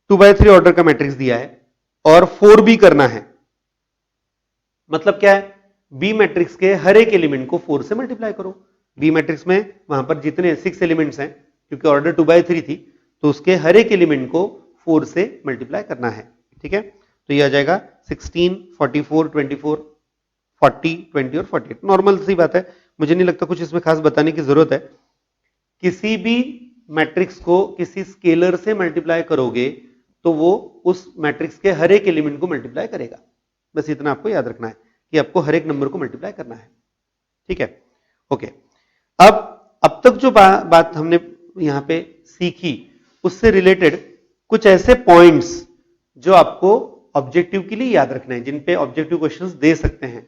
2/3 ऑर्डर का मैट्रिक्स दिया है और 4b करना है, मतलब क्या है, बी मैट्रिक्स के हर एक एलिमेंट को 4 से मल्टीप्लाई करो। बी मैट्रिक्स में वहां पर जितने 6 एलिमेंट्स हैं, क्योंकि ऑर्डर 2/3 थी, तो उसके हर एक एलिमेंट को 4 से मल्टीप्लाई करना है। ठीक है, तो ये आ जाएगा 16, 44, 24, 40, 20 और 48। नॉर्मल सी बात है, मुझे नहीं लगता कुछ इसमें खास बताने की जरूरत है। किसी भी मैट्रिक्स को किसी स्केलर से मल्टीप्लाई करोगे तो वो उस मैट्रिक्स के हर एक एलिमेंट को मल्टीप्लाई करेगा। बस इतना आपको याद रखना है कि आपको हर एक नंबर को मल्टीप्लाई करना है। ठीक है, ओके। अब तक जो बात हमने यहां पे सीखी उससे रिलेटेड कुछ ऐसे पॉइंट्स जो आपको ऑब्जेक्टिव के लिए याद रखना है, जिन पे ऑब्जेक्टिव क्वेश्चंस दे सकते हैं।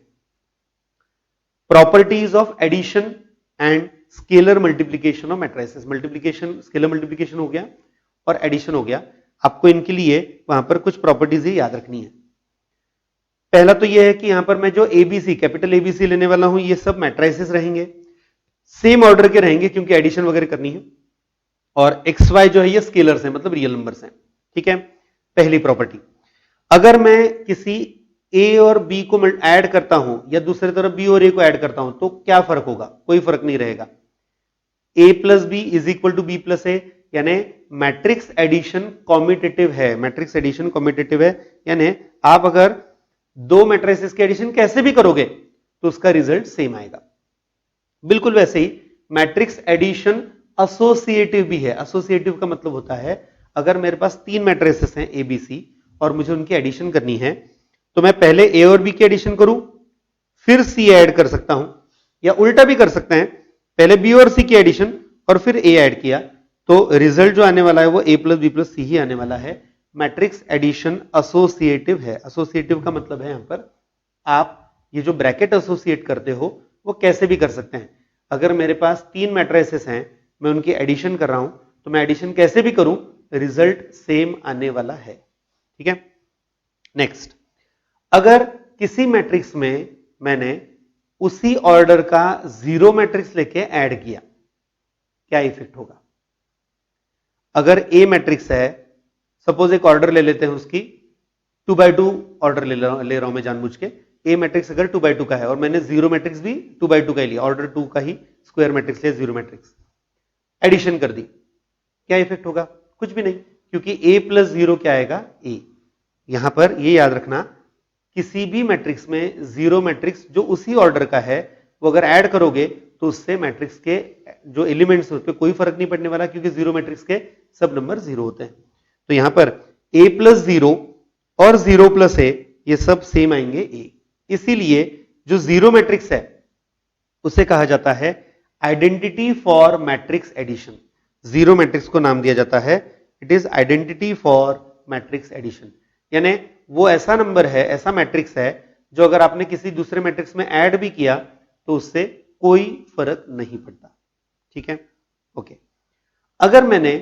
Properties of addition and scalar multiplication of matrices. Multiplication, scalar multiplication हो गया और एडिशन हो गया, आपको इनके लिए वहां पर कुछ प्रॉपर्टीज ही याद रखनी है। पहला तो यह है कि यहां पर मैं जो एबीसी, कैपिटल एबीसी लेने वाला हूं, ये सब मैट्रिसेस रहेंगे, सेम ऑर्डर के रहेंगे क्योंकि एडिशन वगैरह करनी है, और एक्स वाई जो है ये स्केलर्स हैं, मतलब रियल नंबर्स हैं। ठीक है, पहली प्रॉपर्टी। अगर मैं किसी ए और बी को ऐड करता हूं या दूसरी तरफ बी और ए को ऐड करता हूं तो क्या फर्क होगा, कोई फर्क नहीं रहेगा। A plus B is equal to B plus A, यानी मैट्रिक्स एडिशन कॉम्यूटेटिव है। मैट्रिक्स एडिशन कॉम्यूटेटिव है, यानी आप अगर दो मैट्रिसेस के एडिशन कैसे भी करोगे तो उसका रिजल्ट सेम आएगा। बिल्कुल वैसे ही मैट्रिक्स एडिशन एसोसिएटिव भी है। एसोसिएटिव का मतलब होता है अगर मेरे पास 3 मैट्रिसेस हैं ए बी सी और मुझे उनकी एडिशन करनी है तो मैं पहले ए और बी की एडिशन करूं फिर सी ऐड कर सकता हूं, या उल्टा भी कर सकते हैं, पहले बी और सी की एडिशन और फिर ए ऐड किया, तो रिजल्ट जो आने वाला है वो ए प्लस बी प्लस सी ही आने वाला है। मैट्रिक्स एडिशन एसोसिएटिव है। एसोसिएटिव का मतलब है यहां पर आप ये जो ब्रैकेट एसोसिएट करते हो वो कैसे भी कर सकते हैं। अगर मेरे पास 3 मैट्रिसेस हैं, मैं उनकी एडिशन कर रहा हूं, तो मैं एडिशन कैसे भी करूं रिजल्ट सेम आने वाला है। ठीक है, नेक्स्ट, अगर किसी मैट्रिक्स में मैंने उसी ऑर्डर का 0 मैट्रिक्स लेके ऐड किया, क्या इफेक्ट होगा। अगर ए मैट्रिक्स है, सपोज एक ऑर्डर ले लेते हैं उसकी 2/2 ऑर्डर ले रहा हूं मैं जानबूझ के। ए मैट्रिक्स अगर 2/2 का है और मैंने 0 मैट्रिक्स भी 2/2 का ही लिया, ऑर्डर 2 का ही स्क्वायर मैट्रिक्स लिया, 0 मैट्रिक्स एडिशन कर दी, क्या इफेक्ट होगा, कुछ भी नहीं, क्योंकि a प्लस 0 क्या आएगा, a। यहां पर ये याद रखना, किसी भी मैट्रिक्स में 0 मैट्रिक्स जो उसी ऑर्डर का है वो अगर ऐड करोगे तो उससे मैट्रिक्स के जो एलिमेंट्स उस पर कोई फर्क नहीं पड़ने वाला, क्योंकि 0 मैट्रिक्स के सब नंबर 0 होते हैं। तो यहां पर a प्लस 0 और 0 प्लस a ये सब सेम आएंगे a। इसीलिए जो 0 मैट्रिक्स है उसे कहा जाता है identity for matrix addition. 0 matrix को नाम दिया जाता है it is identity for matrix addition, यानी वो ऐसा नंबर है, ऐसा मैट्रिक्स है जो अगर आपने किसी दूसरे मैट्रिक्स में ऐड भी किया तो उससे कोई फर्क नहीं पड़ता। ठीक है, ओके। अगर मैंने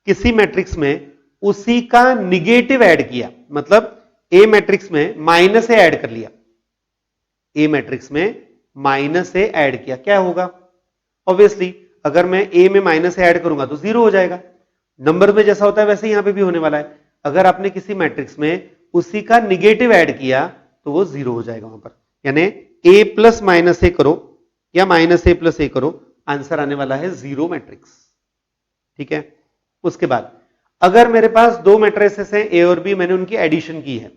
किसी मैट्रिक्स में उसी का निगेटिव ऐड किया, मतलब ए मैट्रिक्स में माइनस ए ऐड कर लिया, ए मैट्रिक्स में माइनस ए ऐड किया, क्या होगा, ऑब्वियसली अगर मैं ए में माइनस ए ऐड करूंगा तो 0 हो जाएगा। नंबर में जैसा होता है वैसे यहां पे भी होने वाला है। अगर आपने किसी मैट्रिक्स में उसी का निगेटिव ऐड किया तो वो 0 हो जाएगा वहां पर, यानी ए प्लस माइनस ए करो या माइनस ए प्लस ए करो, आंसर आने वाला है 0 मैट्रिक्स। ठीक है, उसके बाद अगर मेरे पास दो मैट्रिसेस हैं ए और बी, मैंने उनकी एडिशन की है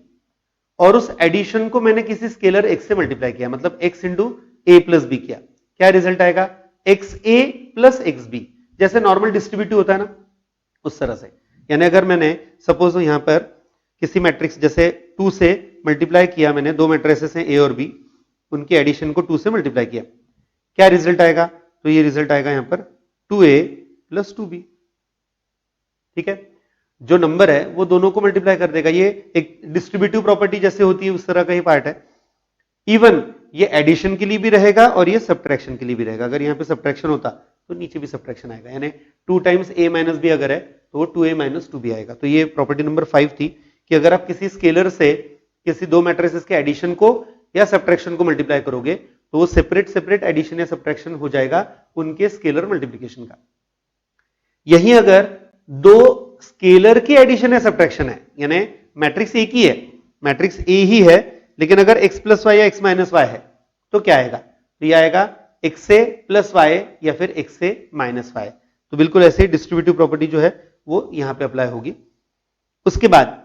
और उस एडिशन को मैंने किसी स्केलर x से मल्टीप्लाई किया, मतलब x इंटू ए प्लस बी किया, क्या रिजल्ट आएगा? एक्स ए प्लस एक्स बी, जैसे नॉर्मल डिस्ट्रीब्यूटिव होता है ना, उस तरह से। यानी अगर मैंने सपोज यहां पर किसी मैट्रिक्स जैसे 2 से मल्टीप्लाई किया, मैंने दो मैट्रिसेस हैं ए और बी, उनकी एडिशन को 2 से मल्टीप्लाई किया, क्या रिजल्ट आएगा? तो ये रिजल्ट आएगा यहां पर 2a प्लस 2b। ठीक है, जो नंबर है वो दोनों को मल्टीप्लाई कर देगा। ये एक डिस्ट्रीब्यूटिव प्रॉपर्टी जैसे होती है उस तरह का ही पार्ट है। इवन ये एडिशन के लिए भी रहेगा और ये सब्ट्रैक्शन के लिए भी रहेगा। अगर यहाँ पे सब्ट्रैक्शन होता तो नीचे भी सब्ट्रैक्शन आएगा, यानी 2 टाइम्स a माइनस बी अगर है तो वो 2a माइनस 2b आएगा। तो ये प्रॉपर्टी नंबर 5 थी कि अगर आप किसी स्केलर से किसी दो मैट्रिसेस के एडिशन को या सब्ट्रैक्शन को मल्टीप्लाई करोगे तो वो सेपरेट सेपरेट एडिशन या सब्ट्रैक्शन हो जाएगा उनके स्केलर मल्टीप्लीकेशन का। यही अगर दो स्केलर की एडिशन या सब्ट्रैक्शन है, यानी मैट्रिक्स एक ही है, मैट्रिक्स ए ही है, लेकिन अगर x प्लस वाई या x माइनस वाई है तो क्या आएगा? तो ये आएगा x ए प्लस वाई या फिर x ए माइनस वाई। तो बिल्कुल ऐसे डिस्ट्रीब्यूटिव प्रॉपर्टी जो है वो यहां पे अप्लाई होगी। उसके बाद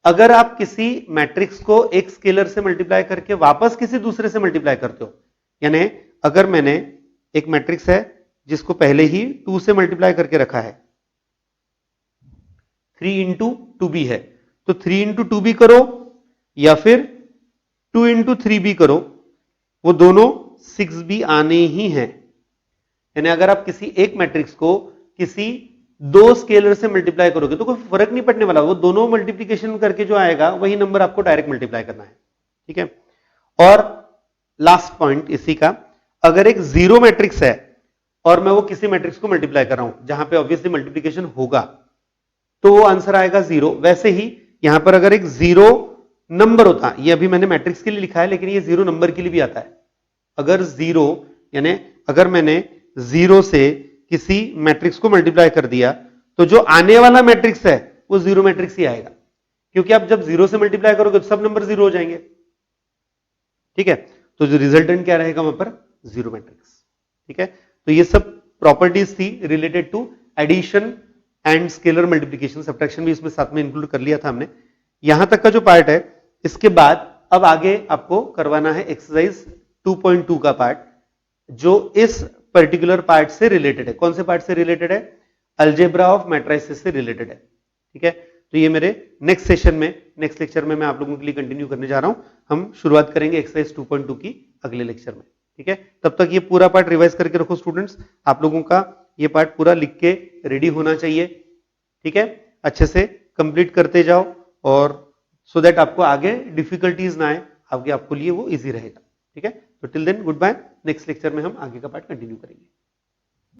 अगर आप किसी मैट्रिक्स को एक स्केलर से मल्टीप्लाई करके वापस किसी दूसरे से मल्टीप्लाई करते हो, यानी अगर मैंने एक मैट्रिक्स है जिसको पहले ही 2 से मल्टीप्लाई करके रखा है, 3 इंटू 2b है, तो 3 इंटू 2b करो या फिर 2 इंटू 3b करो, वो दोनों 6b आने ही हैं। यानी अगर आप किसी एक मैट्रिक्स को किसी दो स्केलर से मल्टीप्लाई करोगे तो कोई फर्क नहीं पड़ने वाला, वो दोनों मल्टीप्लीकेशन करके जो आएगा वही नंबर आपको डायरेक्ट मल्टीप्लाई करना है। ठीक है, और लास्ट पॉइंट इसी का, अगर एक जीरो मैट्रिक्स है और मैं वो किसी मैट्रिक्स को मल्टीप्लाई कर रहा हूं जहां पे ऑब्वियसली मल्टीप्लीकेशन होगा तो वो आंसर आएगा 0। वैसे ही यहां पर अगर एक जीरो नंबर होता, ये अभी मैंने मैट्रिक्स के लिए लिखा है लेकिन ये जीरो नंबर के लिए भी आता है। अगर जीरो यानी अगर मैंने जीरो से किसी मैट्रिक्स को मल्टीप्लाई कर दिया तो जो आने वाला मैट्रिक्स है वो जीरो मैट्रिक्स ही आएगा, क्योंकि आप जब जीरो से मल्टीप्लाई करोगे तो सब नंबर जीरो हो जाएंगे। ठीक है, तो जो रिजल्टेंट क्या रहेगा वहां पर? Zero matrix. ठीक है, तो ये सब प्रॉपर्टीज थी related to addition and scalar multiplication. Subtraction भी इसमें साथ में इंक्लूड कर लिया था हमने। यहां तक का जो पार्ट है, इसके बाद अब आगे आपको करवाना है एक्सरसाइज 2.2 का पार्ट, जो इस पर्टिकुलर पार्ट से रिलेटेड है। कौन से पार्ट से रिलेटेड है? अलजेब्रा ऑफ मैट्रिसेस से रिलेटेड है। ठीक है, तो ये मेरे नेक्स्ट सेशन में, नेक्स्ट लेक्चर में मैं आप लोगों के लिए कंटिन्यू करने जा रहा हूं। हम शुरुआत करेंगे एक्सरसाइज 2.2 की अगले लेक्चर में। ठीक है, तब तक ये पूरा पार्ट रिवाइज करके रखो स्टूडेंट्स। आप लोगों का ये पार्ट पूरा लिख के रेडी होना चाहिए। ठीक है, अच्छे से कंप्लीट करते जाओ और सो दैट आपको आगे डिफिकल्टीज ना आए, आगे आपको लिए वो इजी रहेगा। ठीक है, तो till then good bye. Next lecture में हम आगे का पार्ट कंटिन्यू करेंगे।